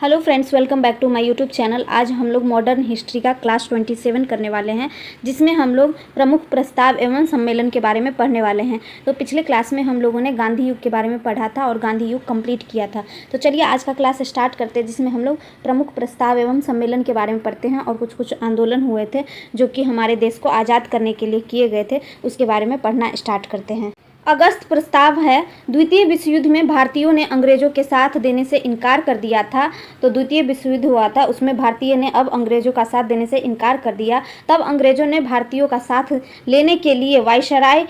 Hello friends, welcome back to my YouTube channel. आज हम लोग मॉडर्न हिस्ट्री का क्लास 27 करने वाले हैं, जिसमें हम लोग प्रमुख प्रस्ताव एवं सम्मेलन के बारे में पढ़ने वाले हैं। तो पिछले क्लास में हम लोगों ने गांधी युग के बारे में पढ़ा था और गांधी युग कंप्लीट किया था। तो चलिए आज का क्लास स्टार्ट करते हैं, जिसमें हम लोग प्रमुख प्रस्ताव एवं सम्मेलन के बारे में पढ़ते हैं और कुछ कुछ आंदोलन हुए थे जो कि हमारे देश को आज़ाद करने के लिए किए गए थे, उसके बारे में पढ़ना स्टार्ट करते हैं। अगस्त प्रस्ताव है। द्वितीय विश्व युद्ध में भारतीयों ने अंग्रेजों के साथ देने से इनकार कर दिया था। तो द्वितीय विश्व युद्ध हुआ था, उसमें भारतीय ने अब अंग्रेजों का साथ देने से इनकार कर दिया। तब अंग्रेजों ने भारतीयों का साथ लेने के लिए वायसराय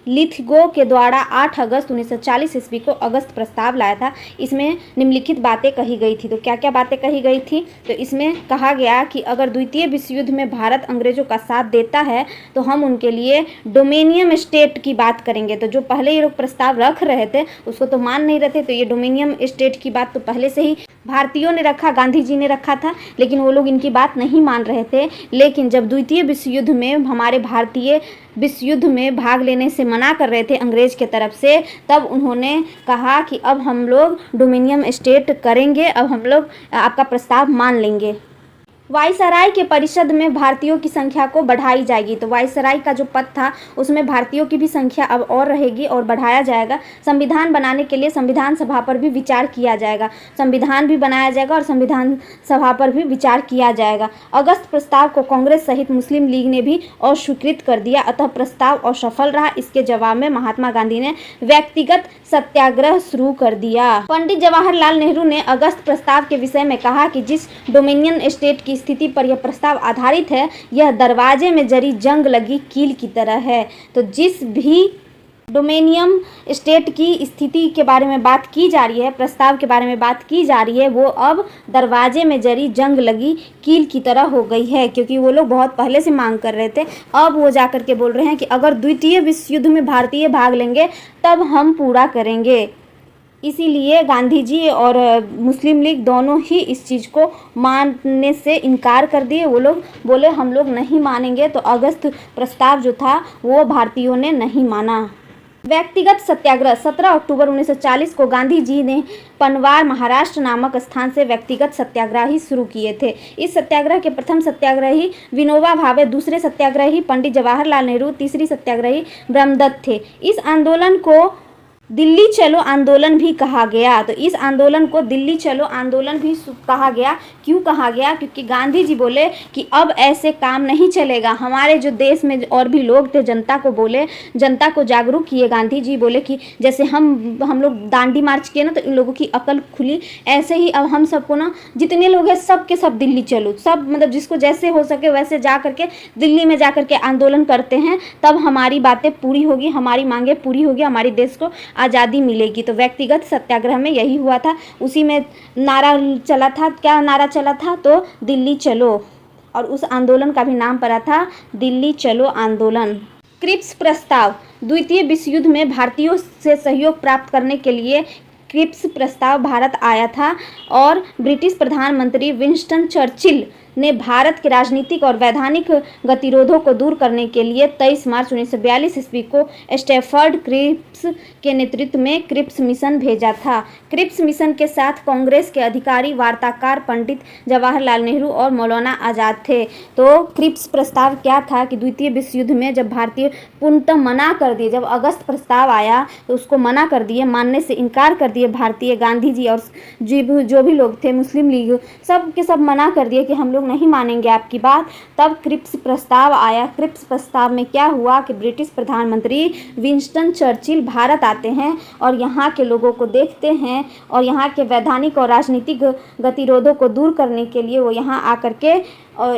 लिथगो के द्वारा 8 अगस्त 1940 ईस्वी को अगस्त प्रस्ताव लाया था। इसमें निम्नलिखित बातें कही गई थी। तो क्या क्या बातें कही गई थी? तो इसमें कहा गया कि अगर द्वितीय विश्व युद्ध में भारत अंग्रेजों का साथ देता है तो हम उनके लिए डोमिनियन स्टेट की बात करेंगे। तो जो पहले ये लोग प्रस्ताव रख रहे थे उसको तो मान नहीं रहे थे, तो ये डोमिनियन स्टेट की बात तो पहले से ही भारतीयों ने रखा, गांधी जी ने रखा था, लेकिन वो लोग इनकी बात नहीं मान रहे थे। लेकिन जब द्वितीय विश्व युद्ध में हमारे भारतीय विश्व युद्ध में भाग लेने से मना कर रहे थे अंग्रेज के तरफ से, तब उन्होंने कहा कि अब हम लोग डोमिनियन स्टेट करेंगे, अब हम लोग आपका प्रस्ताव मान लेंगे। वायसराय के परिषद में भारतीयों की संख्या को बढ़ाई जाएगी। तो वायसराय का जो पद था उसमें भारतीयों की भी संख्या अब और रहेगी और बढ़ाया जाएगा। संविधान बनाने के लिए संविधान सभा पर भी विचार किया जाएगा। संविधान भी बनाया जाएगा और संविधान सभा पर भी विचार किया जाएगा। अगस्त प्रस्ताव को कांग्रेस सहित मुस्लिम लीग ने भी अस्वीकृत कर दिया, अतः प्रस्ताव असफल रहा। इसके जवाब में महात्मा गांधी ने व्यक्तिगत सत्याग्रह शुरू कर दिया। पंडित जवाहरलाल नेहरू ने अगस्त प्रस्ताव के विषय में कहा कि जिस डोमिनियन स्टेट की स्थिति पर यह प्रस्ताव आधारित है, यह दरवाजे में जरी जंग लगी कील की तरह है। तो जिस भी डोमिनियन स्टेट की स्थिति के बारे में बात की जा रही है, प्रस्ताव के बारे में बात की जा रही है, वो अब दरवाजे में जरी जंग लगी कील की तरह हो गई है, क्योंकि वो लोग बहुत पहले से मांग कर रहे थे। अब वो जाकर के बोल रहे हैं कि अगर द्वितीय विश्व युद्ध में भारतीय भाग लेंगे तब हम पूरा करेंगे। इसीलिए गांधी जी और मुस्लिम लीग दोनों ही इस चीज़ को मानने से इनकार कर दिए। वो लोग बोले हम लोग नहीं मानेंगे। तो अगस्त प्रस्ताव जो था वो भारतीयों ने नहीं माना। व्यक्तिगत सत्याग्रह 17 अक्टूबर 1940 को गांधी जी ने पनवार महाराष्ट्र नामक स्थान से व्यक्तिगत सत्याग्रह शुरू किए थे। इस सत्याग्रह के प्रथम सत्याग्रही विनोबा भावे, दूसरे सत्याग्रही पंडित जवाहरलाल नेहरू, तीसरी सत्याग्रही ब्रह्मदत्त थे। इस आंदोलन को दिल्ली चलो आंदोलन भी कहा गया। तो इस आंदोलन को दिल्ली चलो आंदोलन भी कहा गया। क्यों कहा गया? क्योंकि गांधी जी बोले कि अब ऐसे काम नहीं चलेगा। हमारे जो देश में और भी लोग थे, जनता को बोले, जनता को जागरूक किए। गांधी जी बोले कि जैसे हम लोग दांडी मार्च किए ना, तो इन लोगों की अकल खुली, ऐसे ही अब हम सबको ना, जितने लोग हैं सब के सब दिल्ली चलो, सब मतलब जिसको जैसे हो सके वैसे जा करके दिल्ली में जा करके आंदोलन करते हैं, तब हमारी बातें पूरी होगी, हमारी मांगें पूरी होगी, हमारे देश को आज़ादी मिलेगी। तो व्यक्तिगत सत्याग्रह में यही हुआ था। उसी में नारा चला था। क्या नारा चला था? तो दिल्ली चलो, और उस आंदोलन का भी नाम पड़ा था दिल्ली चलो आंदोलन। क्रिप्स प्रस्ताव। द्वितीय विश्व युद्ध में भारतीयों से सहयोग प्राप्त करने के लिए क्रिप्स प्रस्ताव भारत आया था और ब्रिटिश प्रधानमंत्री विंस्टन चर्चिल ने भारत के राजनीतिक और वैधानिक गतिरोधों को दूर करने के लिए 23 मार्च 1942 ईस्वी को स्टैफर्ड क्रिप्स के नेतृत्व में क्रिप्स मिशन भेजा था। क्रिप्स मिशन के साथ कांग्रेस के अधिकारी, वार्ताकार पंडित जवाहरलाल नेहरू और मौलाना आज़ाद थे। तो क्रिप्स प्रस्ताव क्या था कि द्वितीय विश्व युद्ध में जब भारतीय पूर्णतः मना कर दिए, जब अगस्त प्रस्ताव आया तो उसको मना कर दिए, मानने से इनकार कर दिए भारतीय। गांधी जी और जो भी लोग थे, मुस्लिम लीग, सब के सब मना कर दिए कि हम लोग नहीं मानेंगे आपकी बात। तब क्रिप्स प्रस्ताव आया। क्रिप्स प्रस्ताव में क्या हुआ कि ब्रिटिश प्रधानमंत्री विंस्टन चर्चिल भारत आते हैं और यहाँ के लोगों को देखते हैं और यहाँ के वैधानिक और राजनीतिक गतिरोधों को दूर करने के लिए वो यहाँ आकर के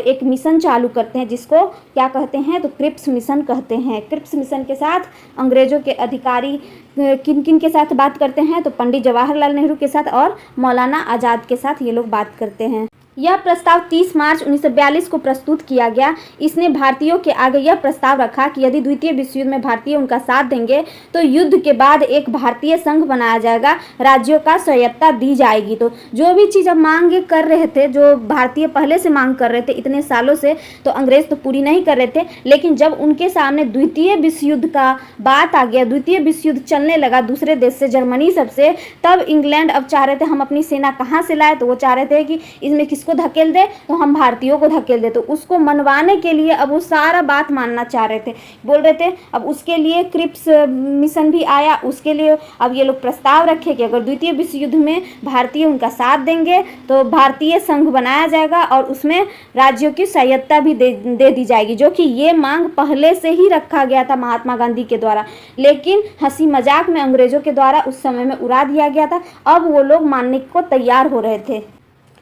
एक मिशन चालू करते हैं, जिसको क्या कहते हैं? तो क्रिप्स मिशन कहते हैं। क्रिप्स मिशन के साथ अंग्रेजों के अधिकारी किन किन के साथ बात करते हैं? तो पंडित जवाहरलाल नेहरू के साथ और मौलाना आज़ाद के साथ ये लोग बात करते हैं। यह प्रस्ताव 30 मार्च 1942 को प्रस्तुत किया गया। इसने भारतीयों के आगे यह प्रस्ताव रखा कि यदि द्वितीय विश्व युद्ध में भारतीय उनका साथ देंगे तो युद्ध के बाद एक भारतीय संघ बनाया जाएगा, राज्यों का स्वायत्तता दी जाएगी। तो जो भी चीज़ अब मांग कर रहे थे, जो भारतीय पहले से मांग कर रहे थे इतने सालों से, तो अंग्रेज तो पूरी नहीं कर रहे थे। लेकिन जब उनके सामने द्वितीय विश्व युद्ध का बात आ गया, द्वितीय विश्व युद्ध चलने लगा दूसरे देश से, जर्मनी सबसे, तब इंग्लैंड अब चाह रहे थे हम अपनी सेना कहाँ से लाए, तो वो चाह रहे थे कि इसमें को धकेल दे तो हम भारतीयों को धकेल दे। तो उसको मनवाने के लिए अब वो सारा बात मानना चाह रहे थे, बोल रहे थे। अब उसके लिए क्रिप्स मिशन भी आया, उसके लिए अब ये लोग प्रस्ताव रखे कि अगर द्वितीय विश्व युद्ध में भारतीय उनका साथ देंगे तो भारतीय संघ बनाया जाएगा और उसमें राज्यों की स्वायत्तता भी दे दी जाएगी, जो कि ये मांग पहले से ही रखा गया था महात्मा गांधी के द्वारा। लेकिन हंसी मजाक में अंग्रेजों के द्वारा उस समय में उड़ा दिया गया था। अब वो लोग मानने को तैयार हो रहे थे।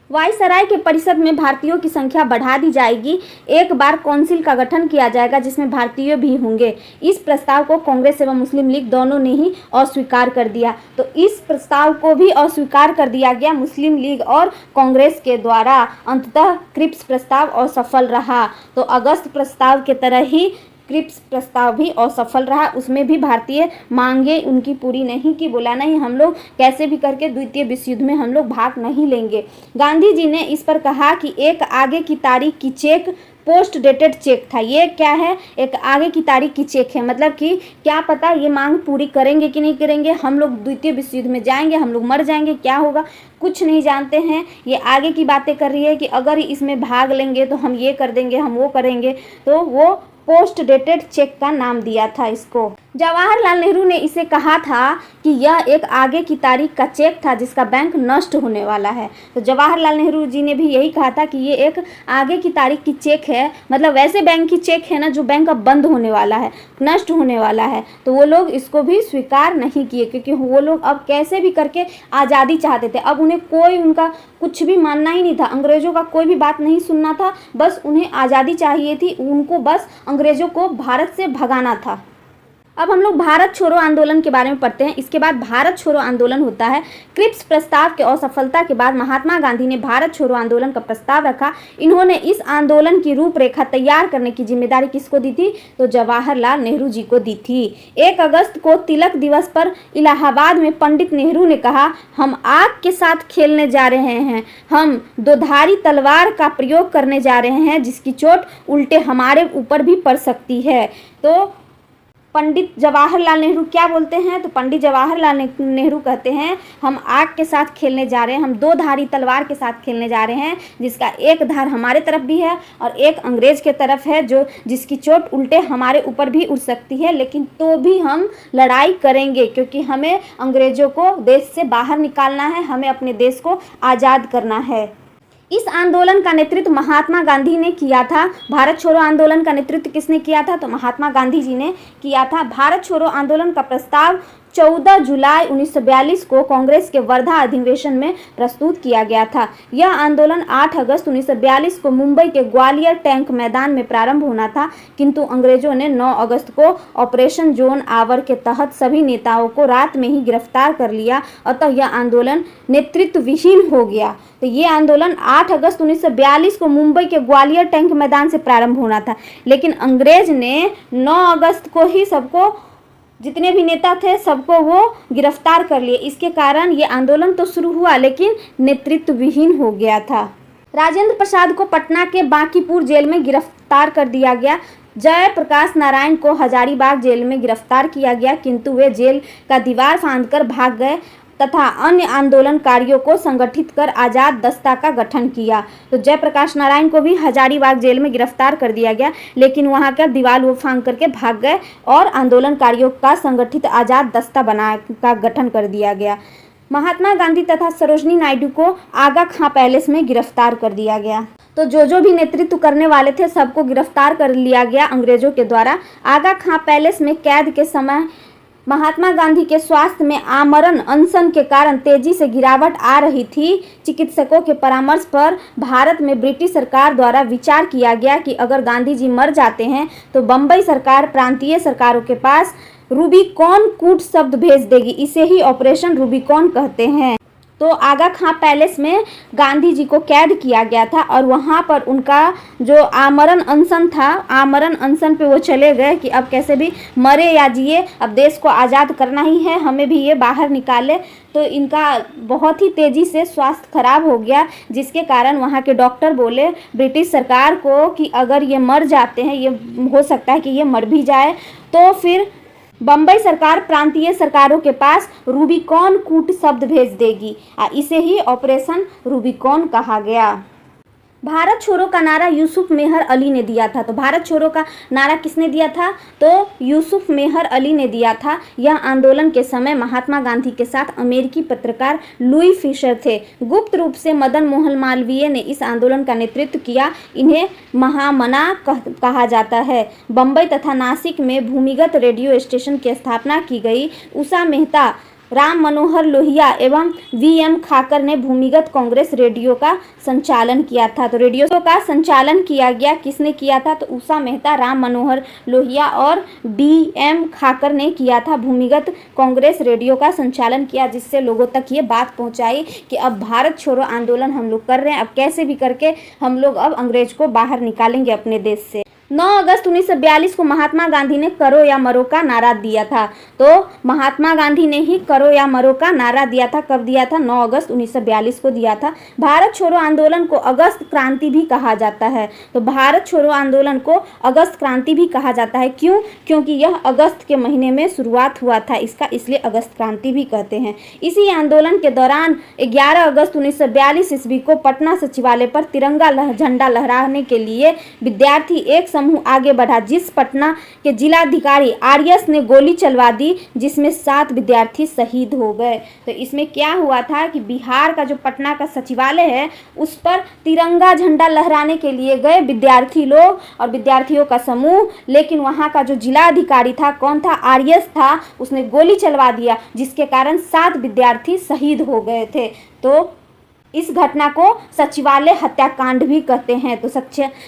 वायसराय के परिषद में भारतीयों की संख्या बढ़ा दी जाएगी। एक बार काउंसिल का गठन किया जाएगा जिसमें भारतीय भी होंगे। इस प्रस्ताव को कांग्रेस एवं मुस्लिम लीग दोनों ने ही अस्वीकार कर दिया। तो इस प्रस्ताव को भी अस्वीकार कर दिया गया मुस्लिम लीग और कांग्रेस के द्वारा। अंततः क्रिप्स प्रस्ताव असफल रहा। तो अगस्त प्रस्ताव के तरह ही क्रिप्स प्रस्ताव भी असफल रहा। उसमें भी भारतीय मांगे उनकी पूरी नहीं की, बोला नहीं हम लोग कैसे भी करके द्वितीय विश्व युद्ध में हम लोग भाग नहीं लेंगे। गांधी जी ने इस पर कहा कि एक आगे की तारीख की चेक पोस्ट डेटेड चेक था। ये क्या है? एक आगे की तारीख की चेक है, मतलब कि क्या पता ये मांग पूरी करेंगे कि नहीं करेंगे, हम लोग द्वितीय विश्व युद्ध में जाएंगे, हम लोग मर जाएंगे, क्या होगा कुछ नहीं जानते हैं। ये आगे की बातें कर रही है कि अगर इसमें भाग लेंगे तो हम ये कर देंगे, हम वो करेंगे। तो वो पोस्ट डेटेड चेक का नाम दिया था इसको। जवाहरलाल नेहरू ने इसे कहा था कि यह एक आगे की तारीख का चेक था जिसका बैंक नष्ट होने वाला है। तो जवाहरलाल नेहरू जी ने भी यही कहा था कि ये एक आगे की तारीख की चेक है, मतलब वैसे बैंक की चेक है ना जो बैंक अब बंद होने वाला है, नष्ट होने वाला है। तो वो लोग इसको भी स्वीकार नहीं किए क्योंकि वो लोग अब कैसे भी करके आज़ादी चाहते थे। अब उन्हें कोई उनका कुछ भी मानना ही नहीं था, अंग्रेजों का कोई भी बात नहीं सुनना था, बस उन्हें आज़ादी चाहिए थी। उनको बस अंग्रेजों को भारत से भगाना था। अब हम लोग भारत छोड़ो आंदोलन के बारे में पढ़ते हैं। इसके बाद भारत छोड़ो आंदोलन होता है। क्रिप्स प्रस्ताव के असफलता के बाद महात्मा गांधी ने भारत छोड़ो आंदोलन का प्रस्ताव रखा। इन्होंने इस आंदोलन की रूपरेखा तैयार करने की जिम्मेदारी किसको दी थी? तो जवाहरलाल नेहरू जी को दी थी। 1 अगस्त को तिलक दिवस पर इलाहाबाद में पंडित नेहरू ने कहा, हम आग के साथ खेलने जा रहे हैं, हम दोधारी तलवार का प्रयोग करने जा रहे हैं जिसकी चोट उल्टे हमारे ऊपर भी पड़ सकती है। तो पंडित जवाहरलाल नेहरू क्या बोलते हैं? तो पंडित जवाहरलाल नेहरू कहते हैं हम आग के साथ खेलने जा रहे हैं, हम 2 धारी तलवार के साथ खेलने जा रहे हैं जिसका एक धार हमारे तरफ भी है और एक अंग्रेज के तरफ है, जो जिसकी चोट उल्टे हमारे ऊपर भी उड़ सकती है। लेकिन तो भी हम लड़ाई करेंगे क्योंकि हमें अंग्रेजों को देश से बाहर निकालना है, हमें अपने देश को आज़ाद करना है। इस आंदोलन का नेतृत्व महात्मा गांधी ने किया था। भारत छोड़ो आंदोलन का नेतृत्व किसने किया था? तो महात्मा गांधी जी ने किया था। भारत छोड़ो आंदोलन का प्रस्ताव 14 जुलाई 1942 को कांग्रेस के वर्धा अधिवेशन में प्रस्तुत किया गया था। यह आंदोलन 8 अगस्त 1942 को मुंबई के ग्वालियर टैंक मैदान में प्रारंभ होना था, किंतु अंग्रेजों ने 9 अगस्त को ऑपरेशन जोन आवर के तहत सभी नेताओं को रात में ही गिरफ्तार कर लिया। अतः यह आंदोलन नेतृत्व विहीन हो गया। तो ये आंदोलन 8 अगस्त 1942 को मुंबई के ग्वालियर टैंक मैदान से प्रारंभ होना था, लेकिन अंग्रेज ने 9 अगस्त को ही सबको, जितने भी नेता थे सबको वो गिरफ्तार कर लिए। इसके कारण ये आंदोलन तो शुरू हुआ लेकिन नेतृत्व विहीन हो गया था। राजेंद्र प्रसाद को पटना के बांकीपुर जेल में गिरफ्तार कर दिया गया। जयप्रकाश नारायण को हजारीबाग जेल में गिरफ्तार किया गया, किंतु वे जेल का दीवार फांदकर भाग गए तथा अन्य आंदोलनकारियों को संगठित कर आज़ाद दस्ता का गठन किया। तो जयप्रकाश नारायण को भी हजारीबाग जेल में गिरफ्तार कर दिया गया, लेकिन वहां का दीवार वो फांद करके भाग गए और आंदोलनकारियों का संगठित आज़ाद दस्ता का गठन कर दिया गया। महात्मा गांधी तथा सरोजनी नायडू को आगा खां पैलेस में गिरफ्तार कर दिया गया। तो जो भी नेतृत्व करने वाले थे सबको गिरफ्तार कर लिया गया अंग्रेजों के द्वारा। आगा खां पैलेस में कैद के समय महात्मा गांधी के स्वास्थ्य में आमरण अनशन के कारण तेजी से गिरावट आ रही थी। चिकित्सकों के परामर्श पर भारत में ब्रिटिश सरकार द्वारा विचार किया गया कि अगर गांधी जी मर जाते हैं तो बम्बई सरकार प्रांतीय सरकारों के पास रूबिकॉन कूट शब्द भेज देगी। इसे ही ऑपरेशन रूबिकॉन कहते हैं। तो आगा खां पैलेस में गांधी जी को कैद किया गया था और वहाँ पर उनका जो आमरण अनशन था, आमरण अनशन पे वो चले गए कि अब कैसे भी मरे या जिए, अब देश को आज़ाद करना ही है, हमें भी ये बाहर निकाले। तो इनका बहुत ही तेज़ी से स्वास्थ्य खराब हो गया, जिसके कारण वहाँ के डॉक्टर बोले ब्रिटिश सरकार को कि अगर ये मर जाते हैं, ये हो सकता है कि ये मर भी जाए, तो फिर बम्बई सरकार प्रांतीय सरकारों के पास रूबिकॉन कूट शब्द भेज देगी। इसे ही ऑपरेशन रूबिकॉन कहा गया। भारत छोड़ो का नारा यूसुफ मेहर अली ने दिया था। तो भारत छोड़ो का नारा किसने दिया था? तो यूसुफ मेहर अली ने दिया था। यह आंदोलन के समय महात्मा गांधी के साथ अमेरिकी पत्रकार लुई फिशर थे। गुप्त रूप से मदन मोहन मालवीय ने इस आंदोलन का नेतृत्व किया। इन्हें महामना कहा जाता है। बम्बई तथा नासिक में भूमिगत रेडियो स्टेशन की स्थापना की गई। उषा मेहता, राम मनोहर लोहिया एवं वी.एम. खाकर ने भूमिगत कांग्रेस रेडियो का संचालन किया था। तो रेडियो का संचालन किया गया, किसने किया था? तो उषा मेहता, राम मनोहर लोहिया और वी.एम. खाकर ने किया था। भूमिगत कांग्रेस रेडियो का संचालन किया, जिससे लोगों तक ये बात पहुंचाई कि अब भारत छोड़ो आंदोलन हम लोग कर रहे हैं, अब कैसे भी करके हम लोग अब अंग्रेज को बाहर निकालेंगे अपने देश से। 9 अगस्त 1942 को महात्मा गांधी ने करो या मरो का नारा दिया था। तो महात्मा गांधी ने ही करो या मरो का नारा दिया था। कब दिया था? 9 अगस्त 1942 को दिया था। भारत छोड़ो आंदोलन को अगस्त क्रांति भी कहा जाता है। तो भारत छोड़ो आंदोलन को अगस्त क्रांति भी कहा जाता है। क्यों? क्योंकि यह अगस्त के महीने में शुरुआत हुआ था इसका, इसलिए अगस्त क्रांति भी कहते हैं। इसी आंदोलन के दौरान 11 अगस्त 1942 ईस्वी को पटना सचिवालय पर तिरंगा झंडा लहराने के लिए विद्यार्थी एक समूह आगे बढ़ा, जिस पटना के जिलाधिकारी आरएस ने गोली चलवा दी, जिसमें 7 विद्यार्थी शहीद हो गए। तो इसमें क्या हुआ था कि बिहार का जो पटना का सचिवालय है उस पर तिरंगा झंडा लहराने के लिए गए विद्यार्थी लोग और विद्यार्थियों का समूह, लेकिन वहां का जो जिलाधिकारी था, कौन था? आरएस था, उसने गोली चलवा दिया, जिसके कारण 7 विद्यार्थी शहीद हो गए थे। तो इस घटना को सचिवालय हत्याकांड भी कहते हैं। तो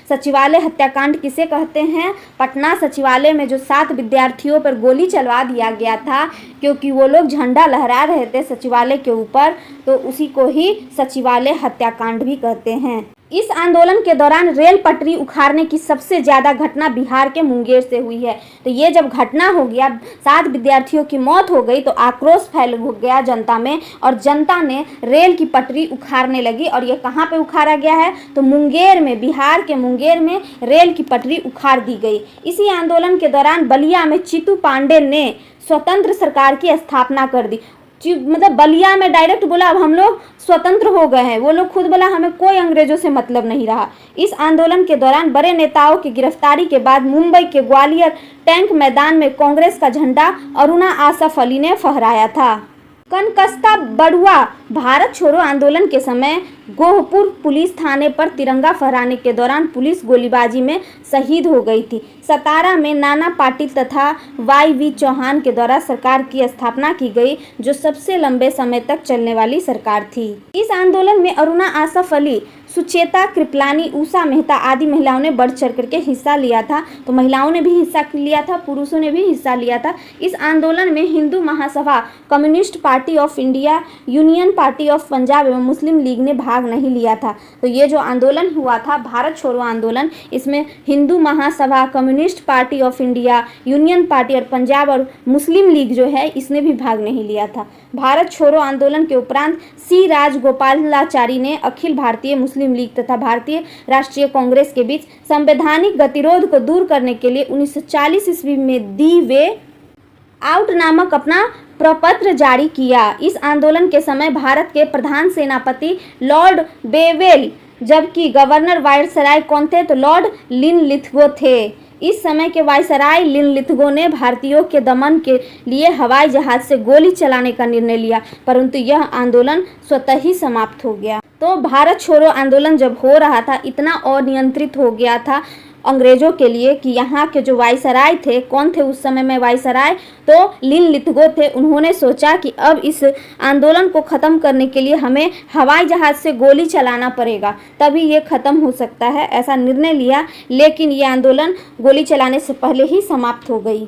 सचिवालय हत्याकांड किसे कहते हैं? पटना सचिवालय में जो 7 विद्यार्थियों पर गोली चलवा दिया गया था, क्योंकि वो लोग झंडा लहरा रहे थे सचिवालय के ऊपर, तो उसी को ही सचिवालय हत्याकांड भी कहते हैं। इस आंदोलन के दौरान रेल पटरी उखाड़ने की सबसे ज़्यादा घटना बिहार के मुंगेर से हुई है। तो ये जब घटना हो गया, 7 विद्यार्थियों की मौत हो गई, तो आक्रोश फैल गया जनता में और जनता ने रेल की पटरी उखाड़ने लगी। और ये कहाँ पे उखाड़ा गया है? तो मुंगेर में, बिहार के मुंगेर में रेल की पटरी उखाड़ दी गई। इसी आंदोलन के दौरान बलिया में चित्तू पांडे ने स्वतंत्र सरकार की स्थापना कर दी। मतलब बलिया में डायरेक्ट बोला अब हम लोग स्वतंत्र हो गए हैं। वो लोग खुद बोला हमें कोई अंग्रेजों से मतलब नहीं रहा। इस आंदोलन के दौरान बड़े नेताओं की गिरफ्तारी के बाद मुंबई के ग्वालियर टैंक मैदान में कांग्रेस का झंडा अरुणा आसफ अली ने फहराया था। कनकस्ता बड़ुआ भारत छोड़ो आंदोलन के समय गोहपुर पुलिस थाने पर तिरंगा फहराने के दौरान पुलिस गोलीबारी में शहीद हो गई थी। सतारा में नाना पाटिल तथा वाई.वी. चौहान के द्वारा सरकार की स्थापना की गई, जो सबसे लंबे समय तक चलने वाली सरकार थी। इस आंदोलन में अरुणा आसफ अली, सुचेता कृपलानी, उषा मेहता आदि महिलाओं ने बढ़ चढ़ करके हिस्सा लिया था। तो महिलाओं ने भी हिस्सा लिया था, पुरुषों ने भी हिस्सा लिया था। इस आंदोलन में Hindu Mahasabha, communist party of India, union party of Punjab एवं मुस्लिम लीग ने भाग नहीं लिया था। तो ये जो आंदोलन हुआ था भारत छोड़ो आंदोलन, इसमें Hindu Mahasabha, communist party of India, union party और पंजाब और मुस्लिम लीग जो है, इसने भी भाग नहीं लिया था। भारत छोड़ो आंदोलन के उपरांत सी राजगोपालाचारी ने अखिल भारतीय मुस्लिम लीग तथा भारतीय राष्ट्रीय कांग्रेस के बीच संवैधानिक गतिरोध को दूर करने के लिए 1940 ईस्वी में दी वे आउट नामक अपना प्रपत्र जारी किया। इस आंदोलन के समय भारत के प्रधान सेनापति लॉर्ड बेवेल, जबकि गवर्नर वायसराय कौन थे? तो लॉर्ड लिनलिथगो थे। इस समय के वायसराय लिनलिथगो ने भारतीयों के दमन के लिए हवाई जहाज से गोली चलाने का निर्णय लिया, परंतु यह आंदोलन स्वतः ही समाप्त हो गया। तो भारत छोड़ो आंदोलन जब हो रहा था, इतना अनियंत्रित हो गया था अंग्रेजों के लिए कि यहाँ के जो वायसराय थे, कौन थे उस समय में वायसराय? तो लिनलिथगो थे। उन्होंने सोचा कि अब इस आंदोलन को ख़त्म करने के लिए हमें हवाई जहाज़ से गोली चलाना पड़ेगा, तभी ये ख़त्म हो सकता है, ऐसा निर्णय लिया। लेकिन ये आंदोलन गोली चलाने से पहले ही समाप्त हो गई।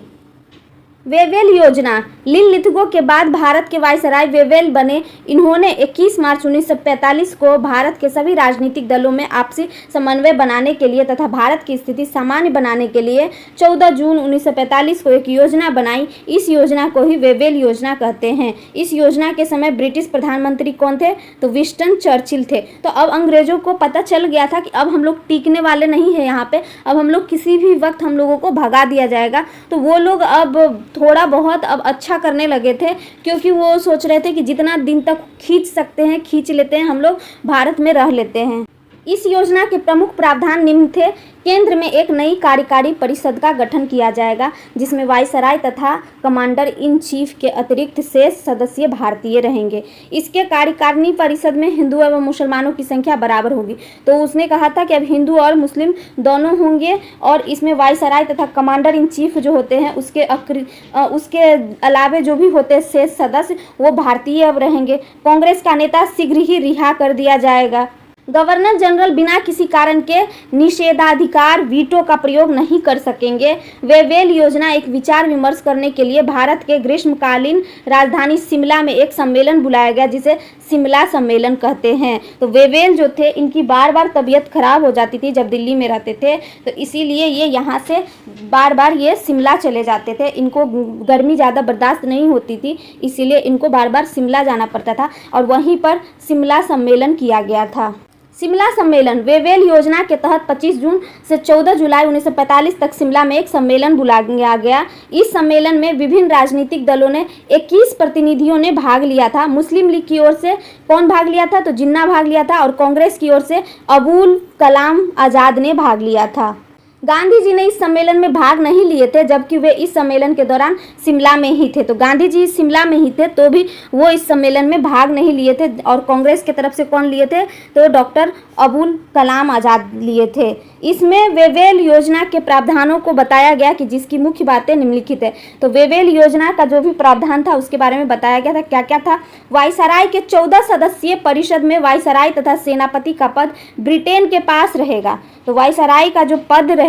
वेवेल योजना। लिनलिथगो के बाद भारत के वायसराय वेवेल बने। इन्होंने 21 मार्च 1945 को भारत के सभी राजनीतिक दलों में आपसी समन्वय बनाने के लिए तथा भारत की स्थिति सामान्य बनाने के लिए 14 जून 1945 को एक योजना बनाई। इस योजना को ही वेवेल योजना कहते हैं। इस योजना के समय ब्रिटिश प्रधानमंत्री कौन थे? तो विंस्टन चर्चिल थे। तो अब अंग्रेजों को पता चल गया था कि अब हम लोग टिकने वाले नहीं है यहाँ पे, अब हम लोग किसी भी वक्त हम लोगों को भगा दिया जाएगा। तो वो लोग अब थोड़ा बहुत अब अच्छा करने लगे थे, क्योंकि वो सोच रहे थे कि जितना दिन तक खींच सकते हैं खींच लेते हैं, हम लोग भारत में रह लेते हैं। इस योजना के प्रमुख प्रावधान निम्न थे। केंद्र में एक नई कार्यकारी परिषद का गठन किया जाएगा, जिसमें वायसराय तथा कमांडर इन चीफ के अतिरिक्त शेष सदस्य भारतीय रहेंगे। इसके कार्यकारिणी परिषद में हिंदू एवं मुसलमानों की संख्या बराबर होगी। तो उसने कहा था कि अब हिंदू और मुस्लिम दोनों होंगे, और इसमें वायसराय तथा कमांडर इन चीफ जो होते हैं उसके अलावे जो भी होते हैं शेष सदस्य, वो भारतीय अब रहेंगे। कांग्रेस का नेता शीघ्र ही रिहा कर दिया जाएगा। गवर्नर जनरल बिना किसी कारण के निषेधाधिकार वीटो का प्रयोग नहीं कर सकेंगे। वेवेल योजना एक विचार विमर्श करने के लिए भारत के ग्रीष्मकालीन राजधानी शिमला में एक सम्मेलन बुलाया गया, जिसे शिमला सम्मेलन कहते हैं। तो वेवेल जो थे, इनकी बार बार तबीयत खराब हो जाती थी जब दिल्ली में रहते थे, तो इसीलिए ये यहाँ से बार बार ये शिमला चले जाते थे। इनको गर्मी ज़्यादा बर्दाश्त नहीं होती थी, इसीलिए इनको बार बार शिमला जाना पड़ता था, और वहीं पर शिमला सम्मेलन किया गया था। शिमला सम्मेलन। वेवेल योजना के तहत 25 जून से 14 जुलाई 1945 तक शिमला में एक सम्मेलन बुलाया गया। इस सम्मेलन में विभिन्न राजनीतिक दलों ने 21 प्रतिनिधियों ने भाग लिया था। मुस्लिम लीग की ओर से कौन भाग लिया था? तो जिन्ना भाग लिया था, और कांग्रेस की ओर से अबुल कलाम आज़ाद ने भाग लिया था। गांधी जी ने इस सम्मेलन में भाग नहीं लिए थे, जबकि वे इस सम्मेलन के दौरान शिमला में ही थे। तो गांधी जी शिमला में ही थे, तो भी वो इस सम्मेलन में भाग नहीं लिए थे। और कांग्रेस की तरफ से कौन लिए थे? तो डॉक्टर अबुल कलाम आज़ाद लिए थे। इसमें वेवेल योजना के प्रावधानों को बताया गया कि जिसकी मुख्य बातें निम्नलिखित है। तो वेवेल योजना का जो भी प्रावधान था उसके बारे में बताया गया था। क्या क्या था? वायसराय के 14 सदस्यीय परिषद में वायसराय तथा सेनापति का पद ब्रिटेन के पास रहेगा। तो वायसराय का जो पद रहेगा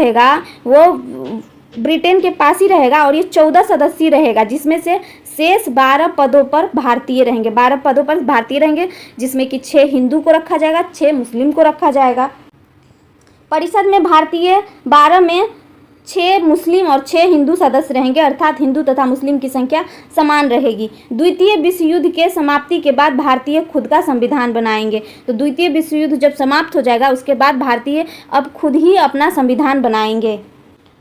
वो ब्रिटेन के पास ही रहेगा, और ये 14 सदस्य रहेगा, जिसमें से शेष 12 पदों पर भारतीय रहेंगे। 12 पदों पर भारतीय रहेंगे, जिसमें कि 6 हिंदू को रखा जाएगा, 6 मुस्लिम को रखा जाएगा। परिषद में भारतीय 12 में 6 मुस्लिम और 6 हिंदू सदस्य रहेंगे, अर्थात हिंदू तथा मुस्लिम की संख्या समान रहेगी। द्वितीय विश्व युद्ध के समाप्ति के बाद भारतीय खुद का संविधान बनाएंगे। तो द्वितीय विश्व युद्ध जब समाप्त हो जाएगा उसके बाद भारतीय अब खुद ही अपना संविधान बनाएंगे।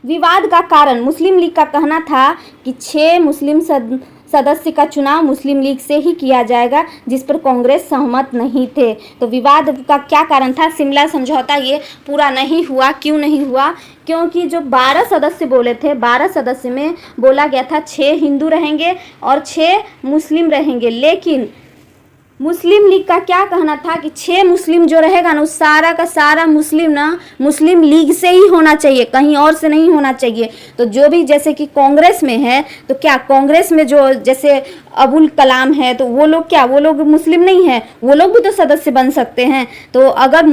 विवाद का कारण। मुस्लिम लीग का कहना था कि 6 मुस्लिम सदस्य का चुनाव मुस्लिम लीग से ही किया जाएगा, जिस पर कांग्रेस सहमत नहीं थे। तो विवाद का क्या कारण था? शिमला समझौता ये पूरा नहीं हुआ। क्यों नहीं हुआ? क्योंकि जो 12 सदस्य बोले थे, 12 सदस्य में बोला गया था 6 हिंदू रहेंगे और 6 मुस्लिम रहेंगे, लेकिन मुस्लिम लीग का क्या कहना था कि 6 मुस्लिम जो रहेगा ना, उस सारा का सारा मुस्लिम ना मुस्लिम लीग से ही होना चाहिए, कहीं और से नहीं होना चाहिए। तो जो भी जैसे कि कांग्रेस में है, तो क्या कांग्रेस में जो जैसे अबुल कलाम है, तो वो लोग क्या, वो लोग मुस्लिम नहीं है, वो लोग भी तो सदस्य बन सकते हैं। तो अगर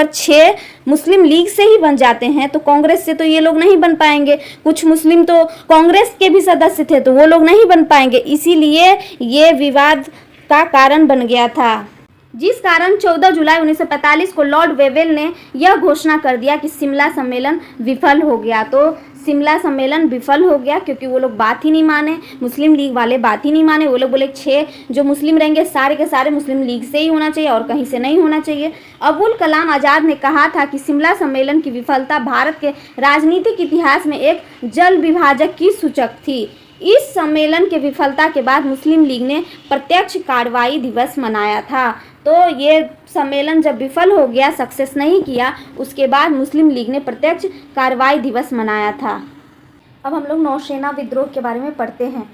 6 मुस्लिम लीग से ही बन जाते हैं, तो कांग्रेस से तो ये लोग नहीं बन पाएंगे। कुछ मुस्लिम तो कांग्रेस के भी सदस्य थे, तो वो लोग नहीं बन पाएंगे। इसीलिए ये विवाद का कारण बन गया था, जिस कारण 14 जुलाई 1945 को लॉर्ड वेवेल ने यह घोषणा कर दिया कि शिमला सम्मेलन विफल हो गया। तो शिमला सम्मेलन विफल हो गया क्योंकि वो लोग बात ही नहीं माने, मुस्लिम लीग वाले बात ही नहीं माने। वो लोग बोले 6 जो मुस्लिम रहेंगे सारे के सारे मुस्लिम लीग से ही होना चाहिए और कहीं से नहीं होना चाहिए। अबुल कलाम आज़ाद ने कहा था कि शिमला सम्मेलन की विफलता भारत के राजनीतिक इतिहास में एक जल विभाजक की सूचक थी। इस सम्मेलन के विफलता के बाद मुस्लिम लीग ने प्रत्यक्ष कार्रवाई दिवस मनाया था। तो ये सम्मेलन जब विफल हो गया, सक्सेस नहीं किया, उसके बाद मुस्लिम लीग ने प्रत्यक्ष कार्रवाई दिवस मनाया था। अब हम लोग नौसेना विद्रोह के बारे में पढ़ते हैं।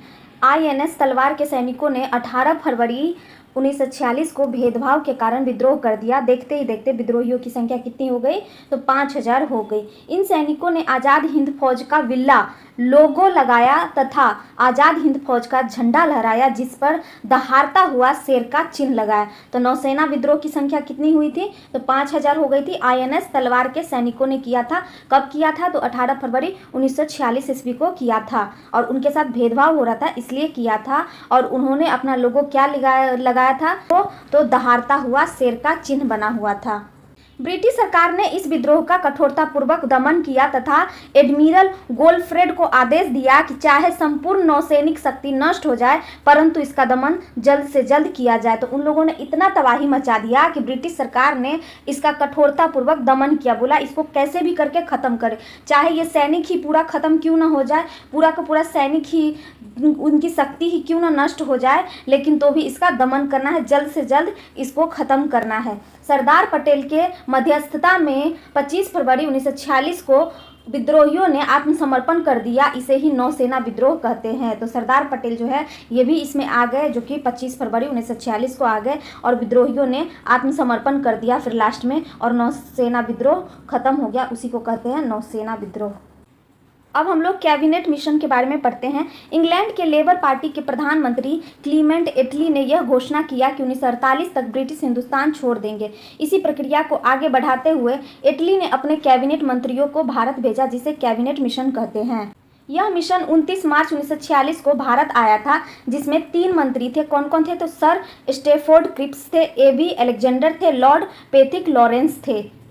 INS तलवार के सैनिकों ने 18 फरवरी 1946 को भेदभाव के कारण विद्रोह कर दिया। देखते ही देखते विद्रोहियों की संख्या कितनी हो गई? तो 5000 हो गई। इन सैनिकों ने आज़ाद हिंद फौज का विल्ला लोगो लगाया तथा आज़ाद हिंद फौज का झंडा लहराया, जिस पर दहाड़ता हुआ शेर का चिन्ह लगाया। तो नौसेना विद्रोह की संख्या कितनी हुई थी? तो 5000 हो गई थी। INS तलवार के सैनिकों ने किया था। कब किया था? तो 18 फरवरी 1946 ईस्वी को किया था, और उनके साथ भेदभाव हो रहा था इसलिए किया था। और उन्होंने अपना लोगो क्या लगाया था? तो दहाड़ता हुआ शेर का चिन्ह बना हुआ था। ब्रिटिश सरकार ने इस विद्रोह का कठोरतापूर्वक दमन किया तथा एडमिरल गोल्फ्रेड को आदेश दिया कि चाहे संपूर्ण नौसैनिक शक्ति नष्ट हो जाए, परंतु इसका दमन जल्द से जल्द किया जाए। तो उन लोगों ने इतना तबाही मचा दिया कि ब्रिटिश सरकार ने इसका कठोरतापूर्वक दमन किया। बोला इसको कैसे भी करके ख़त्म करे, चाहे ये सैनिक ही पूरा ख़त्म क्यों ना हो जाए, पूरा का पूरा सैनिक ही, उनकी शक्ति ही क्यों ना नष्ट हो जाए, लेकिन तो भी इसका दमन करना है, जल्द से जल्द इसको ख़त्म करना है। सरदार पटेल के मध्यस्थता में 25 फरवरी 1946 को विद्रोहियों ने आत्मसमर्पण कर दिया। इसे ही नौसेना विद्रोह कहते हैं। तो सरदार पटेल जो है ये भी इसमें आ गए, जो कि 25 फरवरी 1946 को आ गए, और विद्रोहियों ने आत्मसमर्पण कर दिया फिर लास्ट में, और नौसेना विद्रोह खत्म हो गया। उसी को कहते हैं नौसेना विद्रोह। अब हम लोग कैबिनेट मिशन के बारे में पढ़ते हैं। इंग्लैंड के लेबर पार्टी के प्रधानमंत्री क्लीमेंट एटली ने यह घोषणा किया कि 1948 तक ब्रिटिश हिंदुस्तान छोड़ देंगे। इसी प्रक्रिया को आगे बढ़ाते हुए एटली ने अपने कैबिनेट मंत्रियों को भारत भेजा, जिसे कैबिनेट मिशन कहते हैं। यह मिशन 29 मार्च 1946 को भारत आया था, जिसमें 3 मंत्री थे। कौन कौन थे? तो सर स्टेफोर्ड क्रिप्स थे, AB अलेक्जेंडर थे, लॉर्ड पैथिक लॉरेंस थे।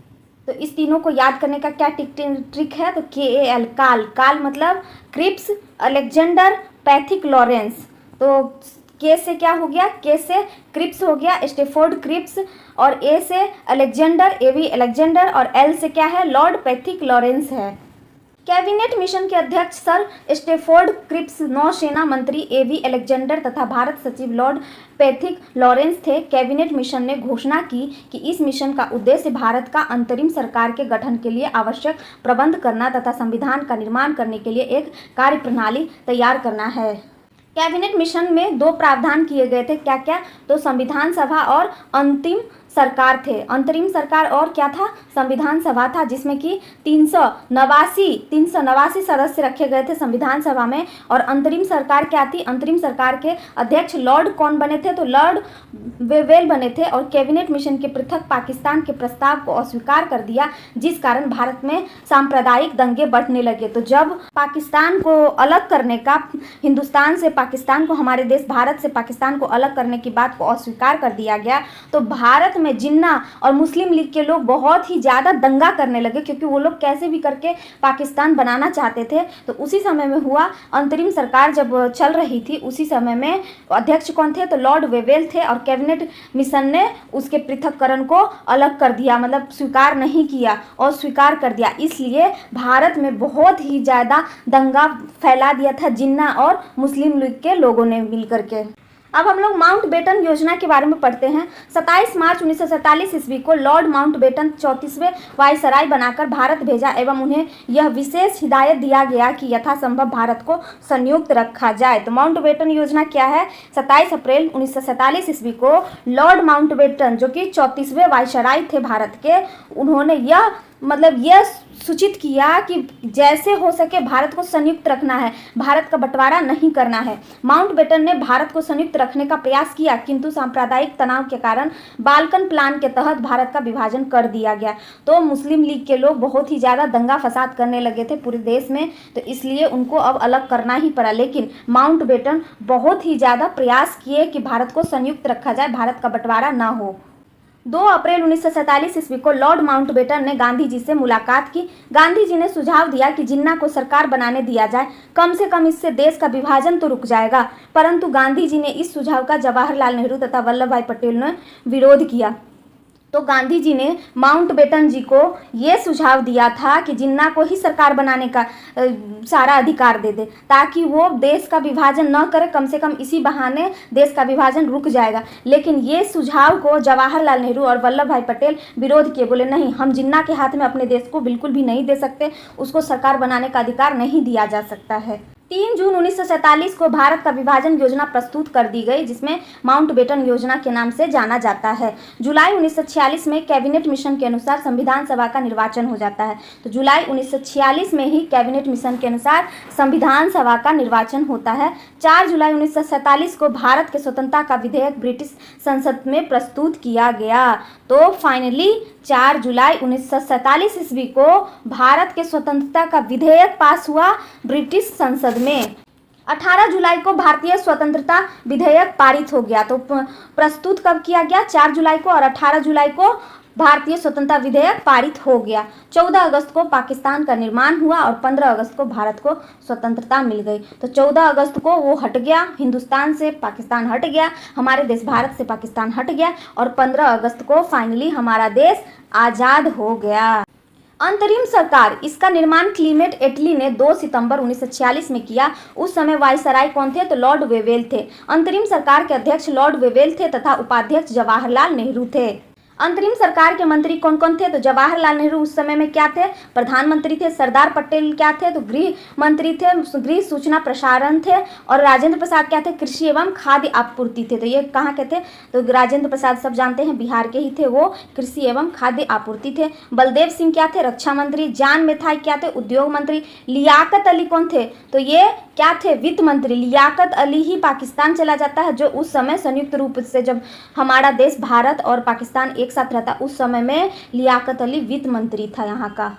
तो इस तीनों को याद करने का क्या ट्रिक है? तो KAL, काल मतलब क्रिप्स, अलेक्जेंडर, पैथिक लॉरेंस। तो के से क्या हो गया? के से क्रिप्स हो गया, स्टेफोर्ड क्रिप्स, और A से अलेक्जेंडर, AB अलेक्जेंडर, और L से क्या है? लॉर्ड पैथिक लॉरेंस है। कैबिनेट मिशन के अध्यक्ष सर स्टेफोर्ड क्रिप्स, नौसेना मंत्री AB अलेक्जेंडर तथा भारत सचिव लॉर्ड पैथिक लॉरेंस थे। कैबिनेट मिशन ने घोषणा की कि इस मिशन का उद्देश्य भारत का अंतरिम सरकार के गठन के लिए आवश्यक प्रबंध करना तथा संविधान का निर्माण करने के लिए एक कार्यप्रणाली तैयार करना है। कैबिनेट मिशन में 2 प्रावधान किए गए थे। क्या क्या? तो संविधान सभा और अंतिम सरकार थे। अंतरिम सरकार और क्या था? संविधान सभा था, जिसमें कि 389 सदस्य रखे गए थे संविधान सभा में। और अंतरिम सरकार क्या थी? अंतरिम सरकार के अध्यक्ष लॉर्ड कौन बने थे? तो लॉर्ड वेवेल बने थे। और कैबिनेट मिशन के पृथक पाकिस्तान के प्रस्ताव को अस्वीकार कर दिया, जिस कारण भारत में सांप्रदायिक दंगे बढ़ने लगे। तो जब पाकिस्तान को अलग करने का, हिंदुस्तान से पाकिस्तान को, हमारे देश भारत से पाकिस्तान को अलग करने की बात को अस्वीकार कर दिया गया, तो भारत में जिन्ना और मुस्लिम लीग के लोग बहुत ही ज़्यादा दंगा करने लगे, क्योंकि वो लोग कैसे भी करके पाकिस्तान बनाना चाहते थे। तो उसी समय में हुआ, अंतरिम सरकार जब चल रही थी, उसी समय में अध्यक्ष कौन थे? तो लॉर्ड वेवेल थे। और कैबिनेट मिशन ने उसके पृथक्करण को अलग कर दिया, मतलब स्वीकार नहीं किया और स्वीकार कर दिया। इसलिए भारत में बहुत ही ज़्यादा दंगा फैला दिया था जिन्ना और मुस्लिम लीग के लोगों ने मिलकर के। अब हम लोग माउंटबेटन योजना के बारे में पढ़ते हैं। 27 मार्च 1947 ईस्वी को लॉर्ड माउंटबेटन 34वें वायसराय बनाकर भारत भेजा, एवं उन्हें यह विशेष हिदायत दिया गया कि यथासंभव भारत को संयुक्त रखा जाए। तो माउंटबेटन योजना क्या है? 27 अप्रैल 1947 ईस्वी को लॉर्ड माउंटबेटन, जो कि 34वें वायसराय थे भारत के, उन्होंने यह सूचित किया कि जैसे हो सके भारत को संयुक्त रखना है, भारत का बंटवारा नहीं करना है। माउंटबेटन ने भारत को संयुक्त रखने का प्रयास किया, किंतु सांप्रदायिक तनाव के कारण बाल्कन प्लान के तहत भारत का विभाजन कर दिया गया। तो मुस्लिम लीग के लोग बहुत ही ज़्यादा दंगा फसाद करने लगे थे पूरे देश में, तो इसलिए उनको अब अलग करना ही पड़ा। लेकिन माउंटबेटन बहुत ही ज़्यादा प्रयास किए कि भारत को संयुक्त रखा जाए, भारत का बंटवारा ना हो। 2 अप्रैल 1947 ईस्वी को लॉर्ड माउंटबेटन ने गांधी जी से मुलाकात की। गांधी जी ने सुझाव दिया कि जिन्ना को सरकार बनाने दिया जाए, कम से कम इससे देश का विभाजन तो रुक जाएगा। परंतु गांधी जी ने इस सुझाव का जवाहरलाल नेहरू तथा वल्लभ भाई पटेल ने विरोध किया। तो गांधी जी ने माउंटबेटन जी को ये सुझाव दिया था कि जिन्ना को ही सरकार बनाने का सारा अधिकार दे दे, ताकि वो देश का विभाजन न करे, कम से कम इसी बहाने देश का विभाजन रुक जाएगा। लेकिन ये सुझाव को जवाहरलाल नेहरू और वल्लभ भाई पटेल विरोध किए, बोले नहीं, हम जिन्ना के हाथ में अपने देश को बिल्कुल भी नहीं दे सकते, उसको सरकार बनाने का अधिकार नहीं दिया जा सकता है। 3 जून 1947 को भारत का विभाजन योजना प्रस्तुत कर दी गई, जिसमें माउंटबेटन योजना के नाम से जाना जाता है। जुलाई 1946 में कैबिनेट मिशन के अनुसार संविधान सभा का निर्वाचन हो जाता है। तो जुलाई 1946 में ही कैबिनेट मिशन के अनुसार संविधान सभा का निर्वाचन होता है। 4 जुलाई 1947 को भारत के स्वतंत्रता का विधेयक ब्रिटिश संसद में प्रस्तुत किया गया। तो फाइनली 4 जुलाई 1947 ईस्वी को भारत के स्वतंत्रता का विधेयक पास हुआ ब्रिटिश संसद में। 18 जुलाई को भारतीय स्वतंत्रता विधेयक पारित हो गया। तो प्रस्तुत कब किया गया? 4 जुलाई को, और 18 जुलाई को भारतीय स्वतंत्रता विधेयक पारित हो गया। 14 अगस्त को पाकिस्तान का निर्माण हुआ और 15 अगस्त को भारत को स्वतंत्रता मिल गई। तो 14 अगस्त को वो हट गया, हिंदुस्तान से पाकिस्तान हट गया, हमारे देश भारत से पाकिस्तान हट गया, और 15 अगस्त को फाइनली हमारा देश आज़ाद हो गया। अंतरिम सरकार, इसका निर्माण क्लीमेंट एटली ने 2 सितंबर 1946 में किया। उस समय वायसराय कौन थे? तो लॉर्ड वेवेल थे। अंतरिम सरकार के अध्यक्ष लॉर्ड वेवेल थे तथा उपाध्यक्ष जवाहरलाल नेहरू थे। अंतरिम सरकार के मंत्री कौन कौन थे? तो जवाहरलाल नेहरू उस समय में क्या थे? प्रधानमंत्री थे। सरदार पटेल क्या थे? तो गृह मंत्री थे, गृह सूचना प्रसारण थे। और राजेंद्र प्रसाद क्या थे? कृषि एवं खाद्य आपूर्ति थे। तो ये कहाँ के थे? तो राजेंद्र प्रसाद सब जानते हैं, बिहार के ही थे, वो कृषि एवं खाद्य आपूर्ति थे। बलदेव सिंह क्या थे? रक्षा मंत्री। जान मेथाई क्या थे? उद्योग मंत्री। लियाकत अली कौन थे? तो ये क्या थे? वित्त मंत्री। लियाकत अली ही पाकिस्तान चला जाता है, जो उस समय संयुक्त रूप से जब हमारा देश भारत और पाकिस्तान एक साथ रहता, उस समय में लियाकत अली वित्त मंत्री था यहाँ का।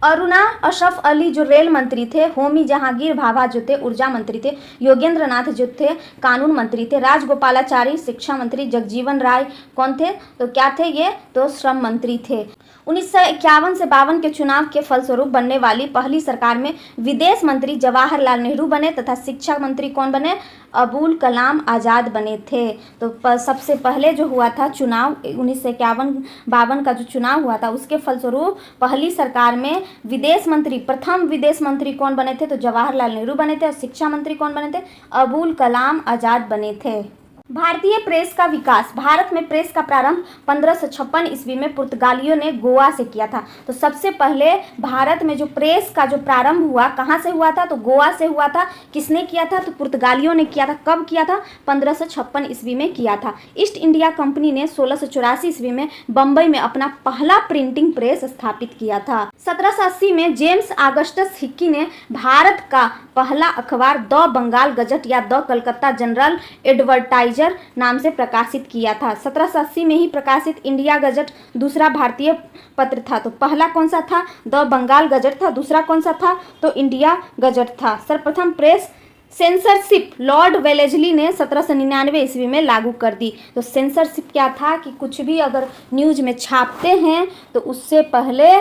अरुणा अशरफ अली जो रेल मंत्री थे। होमी जहांगीर भाभा जो थे ऊर्जा मंत्री थे। योगेंद्र नाथ जो थे कानून मंत्री थे। राजगोपालाचारी शिक्षा मंत्री। जगजीवन राय कौन थे? तो क्या थे ये? तो श्रम मंत्री थे। 1951 से 52 के चुनाव के फलस्वरूप बनने वाली पहली सरकार में विदेश मंत्री जवाहरलाल नेहरू बने तथा शिक्षा मंत्री कौन बने? अबुल कलाम आज़ाद बने थे। तो सबसे पहले जो हुआ था चुनाव 1951-52 का जो चुनाव हुआ था, उसके फलस्वरूप पहली सरकार में विदेश मंत्री, प्रथम विदेश मंत्री कौन बने थे? तो जवाहरलाल नेहरू बने थे। और शिक्षा मंत्री कौन बने थे? अबुल कलाम आज़ाद बने थे। भारतीय प्रेस का विकास। भारत में प्रेस का प्रारंभ 1556 ईस्वी में पुर्तगालियों ने गोवा से किया था। तो सबसे पहले भारत में जो प्रेस का जो प्रारंभ हुआ, कहाँ से हुआ था? तो गोवा से हुआ था। किसने किया था? तो पुर्तगालियों ने किया था। कब किया था? 1556 ईस्वी में किया था। ईस्ट इंडिया कंपनी ने 1684 ईस्वी में बम्बई में अपना पहला प्रिंटिंग प्रेस स्थापित किया था। 1780 में जेम्स ऑगस्टस हिक्की ने भारत का पहला अखबार द बंगाल गजट या द कलकत्ता जनरल एडवर्टाइजर नाम से प्रकाशित किया था। 1780 में ही प्रकाशित इंडिया गजट दूसरा भारतीय पत्र था। तो पहला कौन सा था? द बंगाल गजट था। दूसरा कौन सा था? तो इंडिया गजट था। सर्वप्रथम प्रेस सेंसरशिप लॉर्ड वेलेस्ली ने 1799 ईस्वी में लागू कर दी। तो सेंसरशिप क्या था कि कुछ भी अगर न्यूज में छापते हैं तो उससे पहले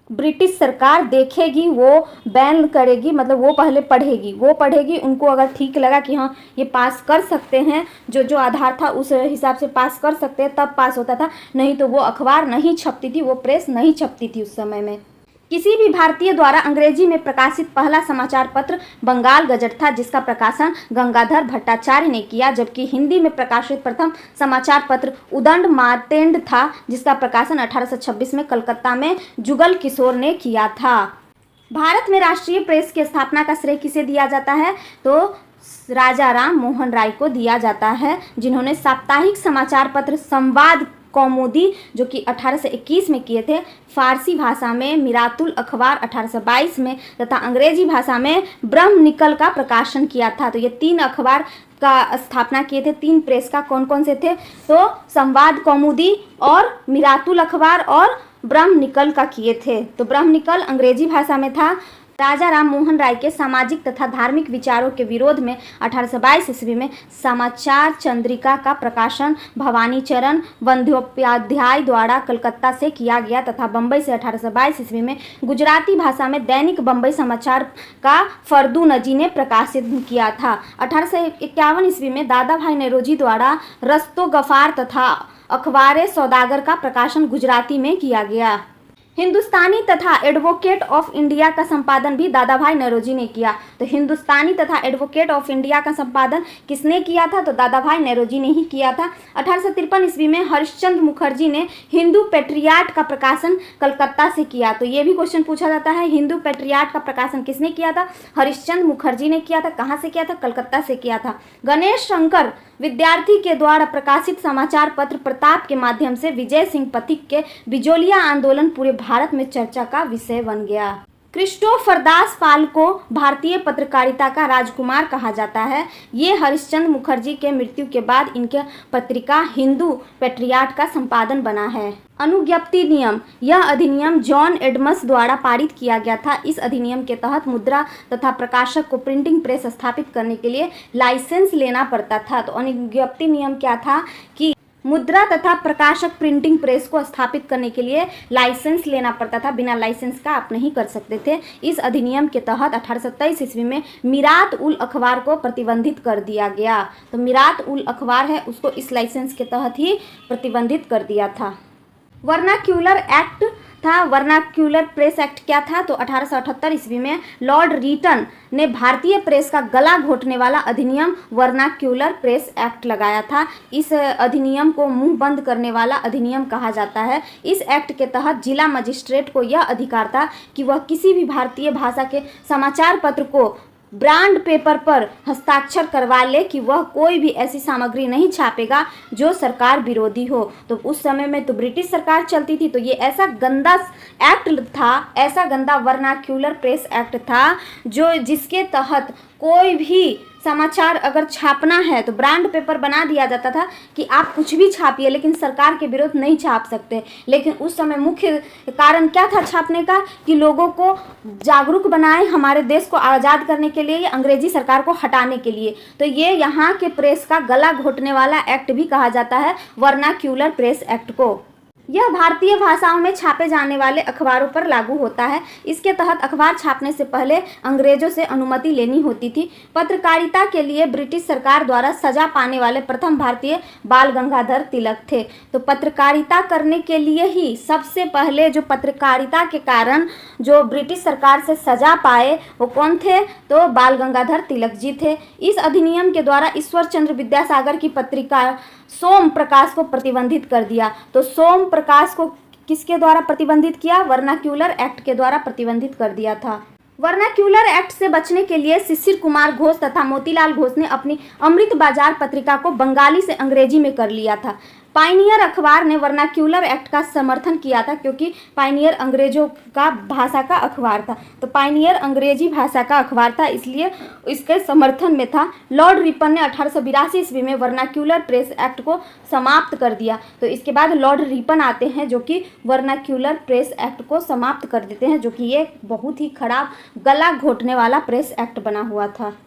ब्रिटिश सरकार देखेगी, वो बैन करेगी, मतलब वो पहले पढ़ेगी, उनको अगर ठीक लगा कि हाँ ये पास कर सकते हैं, जो आधार था उस हिसाब से पास कर सकते हैं, तब पास होता था। नहीं तो वो अखबार नहीं छपती थी, वो प्रेस नहीं छपती थी उस समय में। किसी भी भारतीय द्वारा अंग्रेजी में प्रकाशित पहला समाचार पत्र बंगाल गजट था, जिसका प्रकाशन गंगाधर भट्टाचार्य ने किया। जबकि हिंदी में प्रकाशित प्रथम समाचार पत्र उदंड मार्तेंड था, जिसका प्रकाशन 1826 में कलकत्ता में जुगल किशोर ने किया था। भारत में राष्ट्रीय प्रेस की स्थापना का श्रेय किसे दिया जाता है? तो राजा राम मोहन राय को दिया जाता है, जिन्होंने साप्ताहिक समाचार पत्र संवाद कौमुदी जो कि 1821 में किए थे, फारसी भाषा में मिरातुल अखबार 1822 में तथा अंग्रेजी भाषा में ब्रह्म निकल का प्रकाशन किया था। तो ये 3 अखबार का स्थापना किए थे। 3 प्रेस का कौन कौन से थे? तो संवाद कौमुदी और मिरातुल अखबार और ब्रह्म निकल का किए थे। तो ब्रह्म निकल अंग्रेजी भाषा में था। राजा राम मोहन राय के सामाजिक तथा धार्मिक विचारों के विरोध में 1822 ईस्वी में समाचार चंद्रिका का प्रकाशन भवानी चरण बंदोपाध्याय द्वारा कलकत्ता से किया गया तथा बम्बई से 1822 ईस्वी में गुजराती भाषा में दैनिक बम्बई समाचार का फर्दू नजी ने प्रकाशित किया था। 1851 ईस्वी में दादा भाई नौरोजी द्वारा रस्तो गफार तथा अखबार सौदागर का प्रकाशन गुजराती में किया गया। हिंदुस्तानी तथा एडवोकेट ऑफ इंडिया का संपादन भी दादा भाई नौरोजी ने किया। तो हिंदुस्तानी तथा एडवोकेट ऑफ इंडिया का संपादन किसने किया था? तो दादा भाई नौरोजी ने ही किया था। 1853 ईस्वी में हरिश्चंद्र मुखर्जी ने हिंदू पेट्रियाट का प्रकाशन कलकत्ता से किया। तो ये भी क्वेश्चन पूछा जाता है, हिंदू पेट्रियाट का प्रकाशन किसने किया था? हरिश्चंद्र मुखर्जी ने किया था। कहाँ से किया था? कलकत्ता से किया था। गणेश शंकर विद्यार्थी के द्वारा प्रकाशित समाचार पत्र प्रताप के माध्यम से विजय सिंह पथिक के बिजोलिया आंदोलन पूरे भारत में चर्चा का विषय बन गया। क्रिस्टोफर दास पाल को भारतीय पत्रकारिता का राजकुमार कहा जाता है। ये हरिश्चंद्र मुखर्जी के मृत्यु के बाद इनके पत्रिका हिंदू पेट्रियाट का संपादन बना है। अनुज्ञप्ति नियम, यह अधिनियम जॉन एडम्स द्वारा पारित किया गया था। इस अधिनियम के तहत मुद्रा तथा प्रकाशक को प्रिंटिंग प्रेस स्थापित करने के लिए लाइसेंस लेना पड़ता था। तो अनुज्ञप्ति नियम क्या था कि मुद्रा तथा प्रकाशक प्रिंटिंग प्रेस को स्थापित करने के लिए लाइसेंस लेना पड़ता था, बिना लाइसेंस का आप नहीं कर सकते थे। इस अधिनियम के तहत 1827 ईस्वी में मीरात उल अखबार को प्रतिबंधित कर दिया गया। तो मीरात उल अखबार है उसको इस लाइसेंस के तहत ही प्रतिबंधित कर दिया था। वर्नाक्यूलर एक्ट था। वर्नाक्यूलर प्रेस एक्ट क्या था? तो 1878 ईस्वी में लॉर्ड रीटन ने भारतीय प्रेस का गला घोटने वाला अधिनियम वर्नाक्यूलर प्रेस एक्ट लगाया था। इस अधिनियम को मुंह बंद करने वाला अधिनियम कहा जाता है। इस एक्ट के तहत जिला मजिस्ट्रेट को यह अधिकार था कि वह किसी भी भारतीय भाषा के समाचार पत्र को ब्रांड पेपर पर हस्ताक्षर करवा ले कि वह कोई भी ऐसी सामग्री नहीं छापेगा जो सरकार विरोधी हो। तो उस समय में तो ब्रिटिश सरकार चलती थी, तो ये ऐसा गंदा एक्ट था, ऐसा गंदा वर्नाक्यूलर प्रेस एक्ट था जो जिसके तहत कोई भी समाचार अगर छापना है तो ब्रांड पेपर बना दिया जाता था कि आप कुछ भी छापिए लेकिन सरकार के विरुद्ध नहीं छाप सकते। लेकिन उस समय मुख्य कारण क्या था छापने का? कि लोगों को जागरूक बनाए, हमारे देश को आज़ाद करने के लिए, अंग्रेजी सरकार को हटाने के लिए। तो ये यहाँ के प्रेस का गला घोटने वाला एक्ट भी कहा जाता है वर्नाक्यूलर प्रेस एक्ट को। यह भारतीय भाषाओं में छापे जाने वाले अखबारों पर लागू होता है। इसके तहत अखबार छापने से पहले अंग्रेजों से अनुमति लेनी होती थी। पत्रकारिता के लिए ब्रिटिश सरकार द्वारा सजा पाने वाले प्रथम भारतीय बाल गंगाधर तिलक थे। तो पत्रकारिता करने के लिए ही सबसे पहले जो पत्रकारिता के कारण जो ब्रिटिश सरकार से सजा पाए वो कौन थे? तो बाल गंगाधर तिलक जी थे। इस अधिनियम के द्वारा ईश्वर चंद्र विद्यासागर की पत्रिका सोम प्रकाश को प्रतिबंधित कर दिया। तो सोम प्रकाश को किसके द्वारा प्रतिबंधित किया? वर्नाक्यूलर एक्ट के द्वारा प्रतिबंधित कर दिया था। वर्नाक्यूलर एक्ट से बचने के लिए शिशिर कुमार घोष तथा मोतीलाल घोष ने अपनी अमृत बाजार पत्रिका को बंगाली से अंग्रेजी में कर लिया था। पायनियर अखबार ने वर्नाक्यूलर एक्ट का समर्थन किया था क्योंकि पायनियर अंग्रेजों का भाषा का अखबार था। तो पायनियर अंग्रेजी भाषा का अखबार था, इसलिए इसके समर्थन में था। लॉर्ड रिपन ने 1882 ईस्वी में वर्नाक्यूलर प्रेस एक्ट को समाप्त कर दिया। तो इसके बाद लॉर्ड रिपन आते हैं जो कि वर्नाक्यूलर प्रेस एक्ट को समाप्त कर देते हैं, जो कि ये बहुत ही खराब गला घोटने वाला प्रेस एक्ट बना हुआ था।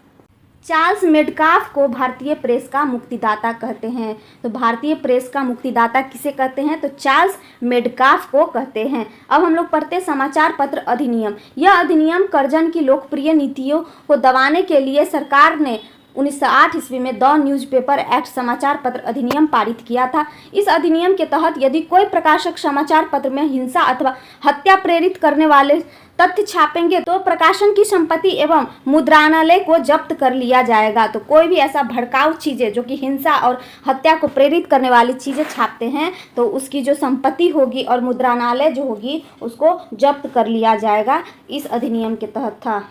चार्ल्स मेडकाफ को भारतीय प्रेस का मुक्तिदाता कहते हैं। तो भारतीय प्रेस का मुक्तिदाता किसे कहते हैं? तो चार्ल्स मेडकाफ को कहते हैं। अब हम लोग पढ़ते समाचार पत्र अधिनियम। यह अधिनियम कर्जन की लोकप्रिय नीतियों को दबाने के लिए सरकार ने 1908 ईस्वी में द न्यूज़पेपर एक्ट समाचार पत्र अधिनियम पारित किया था। इस अधिनियम के तहत यदि कोई प्रकाशक समाचार पत्र में हिंसा अथवा हत्या प्रेरित करने वाले तथ्य छापेंगे तो प्रकाशन की संपत्ति एवं मुद्रणालय को जब्त कर लिया जाएगा। तो कोई भी ऐसा भड़काऊ चीज़ें जो कि हिंसा और हत्या को प्रेरित करने वाली चीज़ें छापते हैं तो उसकी जो संपत्ति होगी और मुद्रणालय जो होगी उसको जब्त कर लिया जाएगा, इस अधिनियम के तहत था।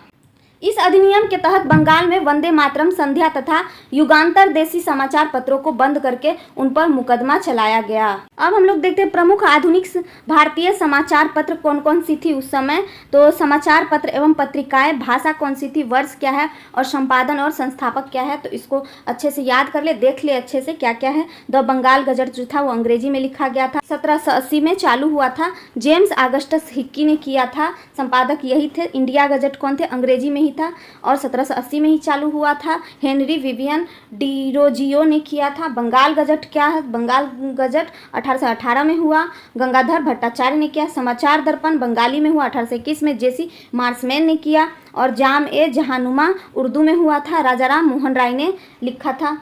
इस अधिनियम के तहत बंगाल में वंदे मातरम, संध्या तथा युगांतर देशी समाचार पत्रों को बंद करके उन पर मुकदमा चलाया गया। अब हम लोग देखते हैं प्रमुख आधुनिक भारतीय समाचार पत्र कौन कौन सी थी उस समय। तो समाचार पत्र एवं पत्रिकाएं, भाषा कौन सी थी, वर्ष क्या है और संपादन और संस्थापक क्या है। तो इसको अच्छे से याद कर ले, देख ले अच्छे से क्या क्या है। द बंगाल गजट जो था वो अंग्रेजी में लिखा गया था, 1780 में चालू हुआ था। जेम्स ऑगस्टस हिक्की ने किया था, संपादक यही थे। इंडिया गजट कौन थे? अंग्रेजी में ही था और 1780 में ही चालू हुआ था। हेनरी विवियन डिरोजियो ने किया था। बंगाल गजट क्या है? बंगाल गजट 1818 में हुआ। गंगाधर भट्टाचार्य ने किया। समाचार दर्पण बंगाली में हुआ 1821 में जेसी मार्समैन ने किया। और जाम ए जहानुमा उर्दू में हुआ था, राजाराम मोहन राय ने लिखा था।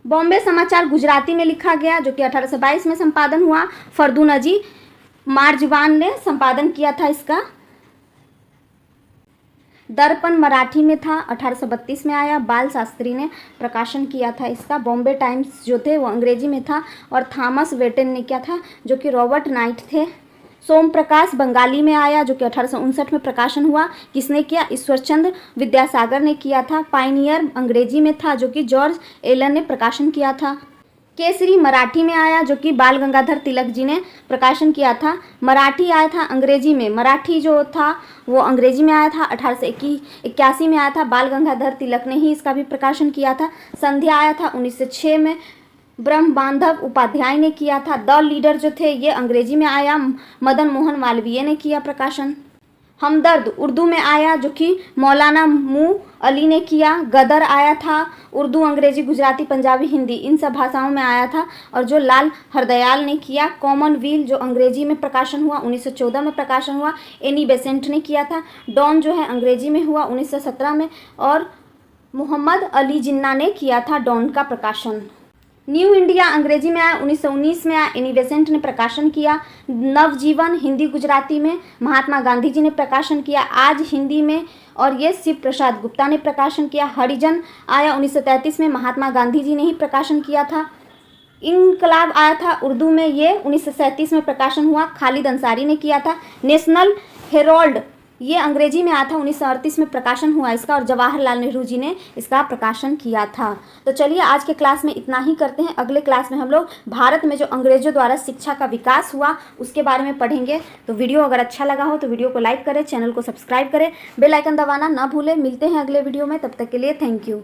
बॉम्बे समाचार गुजराती में लिखा गया जो कि 1822 में संपादन हुआ। फरदूनजी मार्जवान ने संपादन किया था इसका। दर्पण मराठी में था, 1832 में आया। बाल शास्त्री ने प्रकाशन किया था इसका। बॉम्बे टाइम्स जो थे वो अंग्रेजी में था, और थॉमस वेटेन ने किया था जो कि रॉबर्ट नाइट थे। सोम प्रकाश बंगाली में आया जो कि 1859 में प्रकाशन हुआ। किसने किया? ईश्वरचंद्र विद्यासागर ने किया था। पाइनियर अंग्रेजी में था जो कि जॉर्ज एलन ने प्रकाशन किया था। केसरी मराठी में आया जो कि बाल गंगाधर तिलक जी ने प्रकाशन किया था। मराठी आया था अंग्रेजी में, मराठी जो था वो अंग्रेजी में आया था, 1881 में आया था। बाल गंगाधर तिलक ने ही इसका भी प्रकाशन किया था। संध्या आया था 1906 में, ब्रह्म बांधव उपाध्याय ने किया था। द लीडर जो थे ये अंग्रेजी में आया, मदन मोहन मालवीय ने किया प्रकाशन। हमदर्द उर्दू में आया जो कि मौलाना मू अली ने किया। गदर आया था उर्दू, अंग्रेजी, गुजराती, पंजाबी, हिंदी इन सब भाषाओं में आया था, और जो लाल हरदयाल ने किया। कॉमनवेल्थ जो अंग्रेजी में प्रकाशन हुआ 1914 में प्रकाशन हुआ, एनी बेसेंट ने किया था। डॉन जो है अंग्रेजी में हुआ 1917 में, और मोहम्मद अली जिन्ना ने किया था डॉन का प्रकाशन। न्यू इंडिया अंग्रेजी में आया 1919 में आया, एनी बेसेंट ने प्रकाशन किया। नवजीवन हिंदी गुजराती में महात्मा गांधी जी ने प्रकाशन किया, आज हिंदी में, और ये शिव प्रसाद गुप्ता ने प्रकाशन किया। हरिजन आया 1933 में, महात्मा गांधी जी ने ही प्रकाशन किया था। इनकलाब आया था उर्दू में, ये 1937 में प्रकाशन हुआ, खालिद अंसारी ने किया था। नेशनल हेरोल्ड ये अंग्रेजी में आया था, 1938 में प्रकाशन हुआ इसका, और जवाहरलाल नेहरू जी ने इसका प्रकाशन किया था। तो चलिए आज के क्लास में इतना ही करते हैं। अगले क्लास में हम लोग भारत में जो अंग्रेजों द्वारा शिक्षा का विकास हुआ उसके बारे में पढ़ेंगे। तो वीडियो अगर अच्छा लगा हो तो वीडियो को लाइक करें, चैनल को सब्सक्राइब करें, बेल आइकन दबाना ना भूलें। मिलते हैं अगले वीडियो में, तब तक के लिए थैंक यू।